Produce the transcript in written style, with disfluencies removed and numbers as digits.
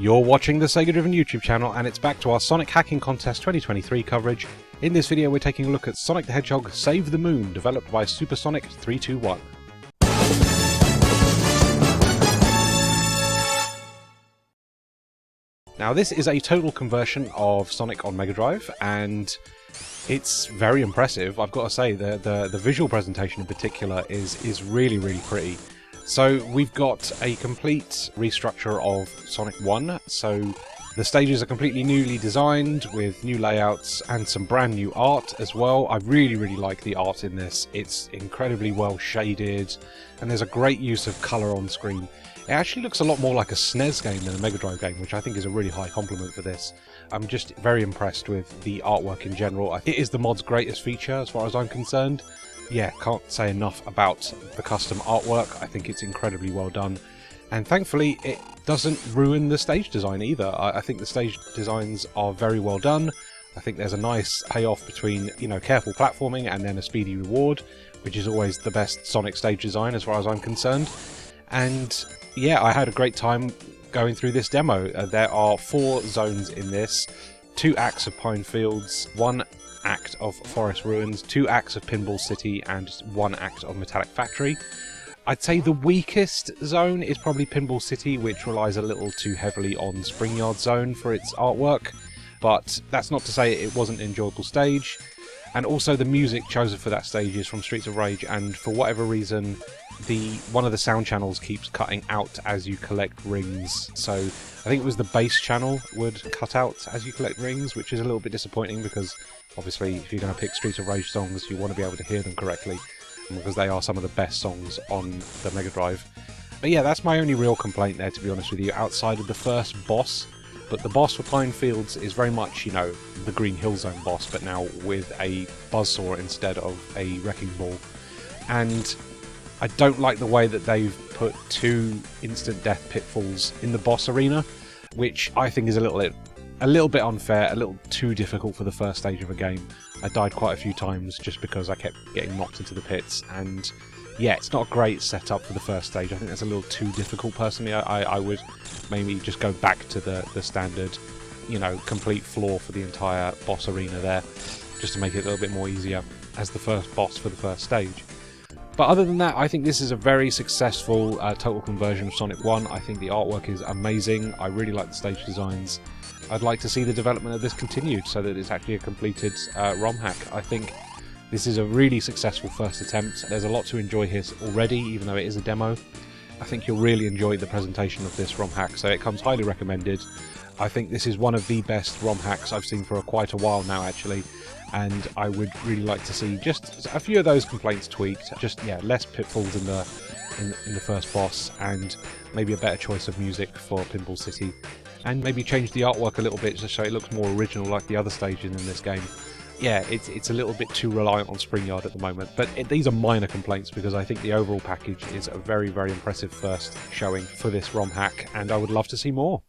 You're watching the Sega Driven YouTube channel, and it's back to our Sonic Hacking Contest 2023 coverage. In this video we're taking a look at Sonic the Hedgehog Save the Moon, developed by Supersonic 321. Now this is a total conversion of Sonic on Mega Drive, and it's very impressive. I've got to say, the visual presentation in particular is really, really pretty. So we've got a complete restructure of Sonic 1, so the stages are completely newly designed with new layouts and some brand new art as well. I really, really like the art in this. It's incredibly well shaded, and there's a great use of colour on screen. It actually looks a lot more like a SNES game than a Mega Drive game, which I think is a really high compliment for this. I'm just very impressed with the artwork in general. It is the mod's greatest feature as far as I'm concerned. Yeah, can't say enough about the custom artwork. I think it's incredibly well done. And thankfully, it doesn't ruin the stage design either. I think the stage designs are very well done. I think there's a nice payoff between, careful platforming and then a speedy reward, which is always the best Sonic stage design as far as I'm concerned. And yeah, I had a great time going through this demo. There are 4 zones in this, 2 acts of Pine Fields, 1 act of Forest Ruins, 2 acts of Pinball City, and 1 act of Metallic Factory. I'd say the weakest zone is probably Pinball City, which relies a little too heavily on Spring Yard Zone for its artwork, but that's not to say it wasn't an enjoyable stage. And also the music chosen for that stage is from Streets of Rage, and for whatever reason one of the sound channels keeps cutting out as you collect rings. So I think it was the bass channel would cut out as you collect rings, which is a little bit disappointing because obviously if you're going to pick Streets of Rage songs you want to be able to hear them correctly, because they are some of the best songs on the Mega Drive. But yeah, that's my only real complaint there, to be honest with you, outside of the first boss. But the boss for Pine Fields is very much, the Green Hill Zone boss, but now with a buzzsaw instead of a wrecking ball. And I don't like the way that they've put 2 instant death pitfalls in the boss arena, which I think is a little bit unfair, a little too difficult for the first stage of a game. I died quite a few times just because I kept getting knocked into the pits, and yeah, it's not a great setup for the first stage. I think that's a little too difficult personally. I would maybe just go back to the standard, complete floor for the entire boss arena there, just to make it a little bit more easier as the first boss for the first stage. But other than that, I think this is a very successful total conversion of Sonic 1. I think the artwork is amazing. I really like the stage designs. I'd like to see the development of this continued so that it's actually a completed ROM hack. I think this is a really successful first attempt. There's a lot to enjoy here already, even though it is a demo. I think you'll really enjoy the presentation of this ROM hack, so it comes highly recommended. I think this is one of the best ROM hacks I've seen for quite a while now, actually. And I would really like to see just a few of those complaints tweaked. Just less pitfalls in the first boss, and maybe a better choice of music for Pinball City, and maybe change the artwork a little bit just so it looks more original like the other stages in this game. Yeah, it's a little bit too reliant on Spring Yard at the moment, but these are minor complaints because I think the overall package is a very, very impressive first showing for this ROM hack, and I would love to see more.